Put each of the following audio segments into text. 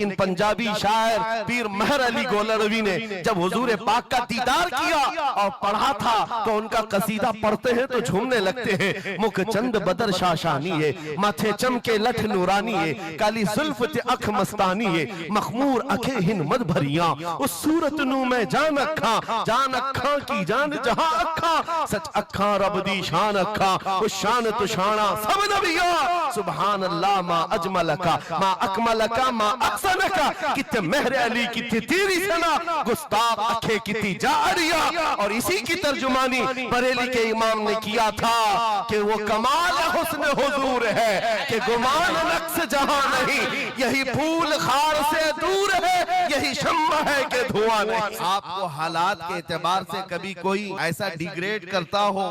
لیکن پنجابی شاعر پیر مہر علی گولروی نے جب حضور پاک کا دیدار کیا اور پڑھا تھا تو ان کا قصیدہ پڑھتے ہیں تو جھومنے لگتے ہیں. مکھ چند بدر شاشانی ہے, ماتھے چمکے لٹھ نورانی ہے, کالی زلف تے اکھ مستانی ہے, مخمور اکھیں ہن مد بھریاں, اس صورت نو میں جان اکھاں کی جان جہاں اکھاں, سچ اکھاں رب دی شان اکھاں, اس شان تو شانہ سب نبیاں. سبحان اللہ ما اجملکا ما اکملکا ما احسنکا, کتے مہر علی کتے تیری سنا, گستاخ اکھے کتی جاریا. اور اسی کی ترجمانی بریلی کے امام نے کیا تھا کہ وہ کمال حسن حضور ہے کہ گمان نقص جہاں نہیں, یہی پھول خار سے دور ہے, یہی شمع ہے کہ دھواں نہیں. آپ کو حالات کے اعتبار سے کبھی کوئی ایسا ڈیگریڈ کرتا ہو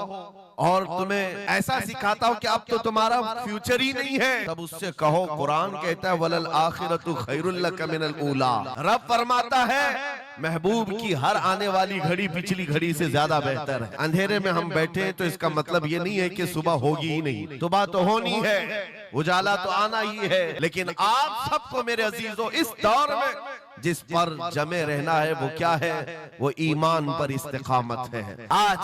اور تمہیں ایسا سکھاتا ہو کہ اب تو تمہارا فیوچر ہی نہیں ہے, تب اس سے کہو قرآن کہتا ہے وَلَلْآخِرَةُ خَيْرٌ لَكَ مِنَ الْأُولَى. رب فرماتا ہے محبوب کی ہر آنے والی گھڑی پچھلی گھڑی سے زیادہ بہتر ہے. اندھیرے میں ہم بیٹھے ہیں تو اس کا مطلب یہ نہیں ہے کہ صبح ہوگی ہی نہیں, صبح تو ہونی ہے, اجالا تو آنا ہی ہے. لیکن آپ سب کو میرے عزیزوں اس دور میں جس پر جمع رہنا ہے وہ کیا ہے, وہ ایمان پر استقامت ہے. آج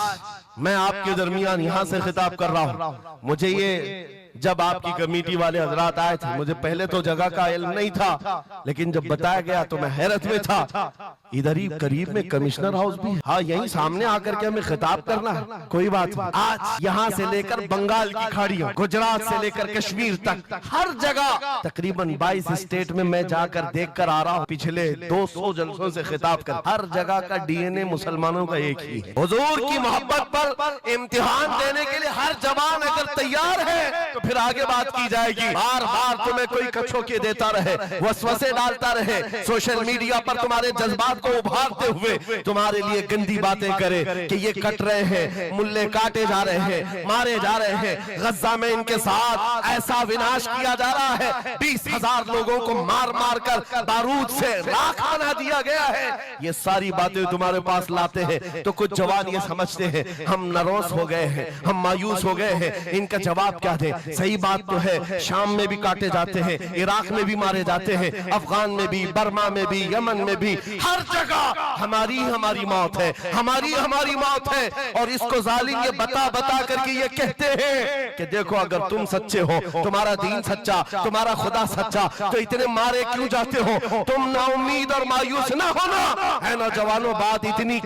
میں آپ کے درمیان یہاں سے خطاب کر رہا ہوں. مجھے یہ جب آپ کی کمیٹی والے حضرات آئے تھے, مجھے پہلے تو جگہ کا علم نہیں تھا, لیکن جب بتایا گیا تو میں حیرت میں تھا. ادھر ہی قریب میں کمشنر ہاؤس بھی, ہاں یہیں سامنے آ کر کے ہمیں خطاب کرنا ہے, کوئی بات نہیں. آج یہاں سے لے کر بنگال کی کھاڑیوں, گجرات سے لے کر کشمیر تک, ہر جگہ تقریباً 22 اسٹیٹ میں جا کر دیکھ کر آ رہا ہوں. پچھلے 200 جلسوں سے خطاب کر, ہر جگہ کا ڈی این اے مسلمانوں کا ایک ہی ہے. حضور کی محبت پر امتحان دینے کے لیے ہر جوان اگر تیار ہے تو پھر آگے بات کی جائے گی. بار بار تمہیں کوئی کچھو کے دیتا رہے, وسوسے ڈالتا رہے, سوشل میڈیا پر تمہارے جذبات کو ابھارتے ہوئے تمہارے لیے گندی باتیں کرے کہ یہ کٹ رہے ہیں, ملے کاٹے جا رہے ہیں, مارے جا رہے ہیں, غزہ میں ان کے ساتھ ایسا وناش کیا جا رہا ہے, 20,000 لوگوں کو مار مار کر بارود سے راکھ بنا دیا گیا ہے. یہ ساری باتیں تمہارے پاس لاتے ہیں تو کچھ جوان یہ سمجھتے ہیں ہم نروس ہو گئے ہیں, ہم مایوس ہو گئے ہیں, ان کا جواب کیا دیں. صحیح بات تو ہے, شام میں بھی کاٹے جاتے ہیں, عراق میں بھی مارے جاتے ہیں, افغان میں بھی, برما میں بھی, یمن میں بھی, ہر جگہ ہماری موت ہے, ہماری موت ہے. اور اس کو ظالم یہ بتا کر کے یہ کہتے ہیں کہ دیکھو اگر تم سچے ہو, تمہارا دین سچا, تمہارا خدا سچا, تو اتنے مارے کیوں جاتے ہو, تم نا امید اور مایوس نہ ہونا. اے نوجوانوں بات اتنی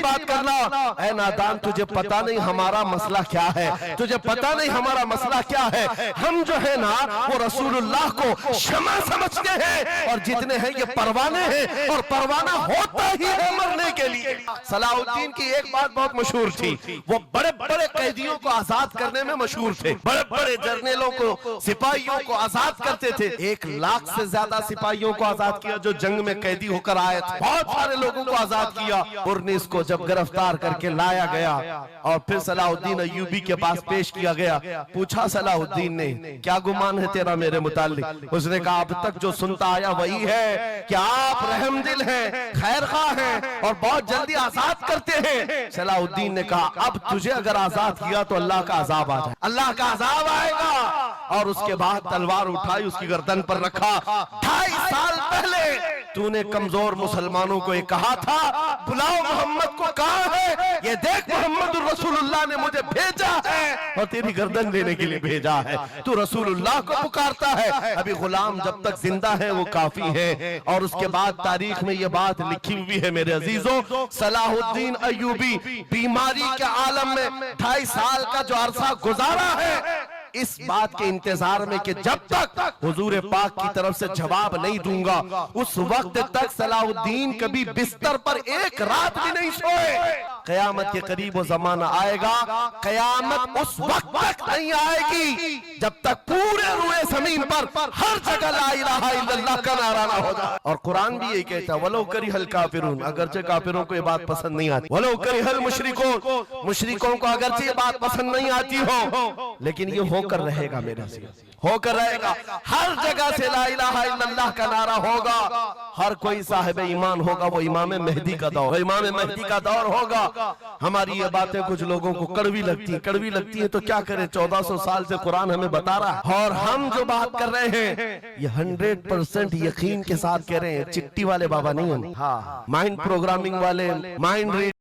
بات کرنا. اے نادان تجھے پتا نہیں ہمارا مسئلہ کیا ہے, تجھے پتا نہیں ہمارا مسئلہ کیا ہے. ہم جو ہے نا وہ رسول اللہ کو شمع سمجھتے ہیں, اور جتنے ہیں یہ پروانے ہیں, اور پروانہ ہوتا ہی ہے مرنے کے لیے. صلاح الدین کی ایک بات بہت مشہور تھی, وہ بڑے بڑے قیدیوں کو آزاد کرنے میں مشہور تھے, بڑے بڑے جرنیلوں کو, سپاہیوں کو آزاد کرتے تھے. 1 لاکھ سے زیادہ سپاہیوں کو آزاد کیا جو جنگ میں قیدی ہو کر آئے تھے, بہت سارے لوگوں کو آزاد کیا. پرنس کو جب گرفتار کر کے لایا گیا اور پھر صلاح الدین ایوبی کے پاس پیش کیا گیا, پوچھا صلاح الدین نے کیا گمان ہے تیرا میرے متعلق. اس نے کہا اب تک جو سنتا آیا وہی ہے کہ آپ رحم دل ہیں, خیر خواہ ہیں, اور بہت جلدی آزاد کرتے ہیں. صلاح الدین نے کہا اب تجھے اگر آزاد کیا تو اللہ کا عذاب آ جائے, اللہ کا عذاب آئے گا. اور اس کے بعد تلوار اٹھائی, اس کی گردن پر رکھا. 2.5 سال پہلے تو نے کمزور مسلمانوں کو یہ کہا تھا بلاؤ محمد کو, کہاں ہے یہ دیکھ محمد الرسول اللہ نے مجھے بھیجا ہے اور تیری گردن دینے کے لیے بھیجا ہے. تو رسول اللہ کو پکارتا ہے. ابھی غلام جب تک زندہ ہے وہ کافی ہے. اور اس کے بعد تاریخ میں یہ بات لکھی ہوئی ہے میرے عزیزوں, صلاح الدین ایوبی بیماری کے عالم میں 2.5 سال کا جو عرصہ گزارا ہے, اس بات کے انتظار میں کہ جب تک حضور پاک کی طرف سے جواب نہیں دوں گا اس وقت تک صلاح الدین کبھی بستر پر 1 رات بھی نہیں سوئے. قیامت کے قریب وہ زمانہ آئے گا, قیامت اس وقت تک نہیں آئے گی جب تک پورے روئے زمین پر ہر جگہ لا الہ الا اللہ کا نعرہ نہ ہو جائے. اور قرآن بھی یہ کہتا ہے وَلَوْ كَرِهَ الْكَافِرُونَ, اگرچہ کافروں کو یہ بات پسند نہیں آتی. وَلَوْ كَرِهَ الْمُشْرِكُونَ, مشرکوں کو اگرچہ یہ بات پسند نہیں آتی ہو, لیکن یہ ہو کر رہے گا میرا سی, ہو کر رہے گا. ہر جگہ سے لا الہ الا اللہ کا نعرہ ہوگا. ہر کوئی صاحب ایمان ہوگا وہ امام مہدی کا دور، امام مہدی کا دور ہوگا۔ ہماری یہ باتیں کچھ لوگوں کو کڑوی لگتی ہیں تو کیا کریں، 1400 سال سے قرآن ہمیں بتا رہا ہے، اور ہم جو بات کر رہے ہیں یہ 100% یقین کے ساتھ کہہ رہے ہیں، چٹی والے بابا نہیں ہیں، ہاں مائنڈ پروگرامنگ والے، مائنڈ ریڈنگ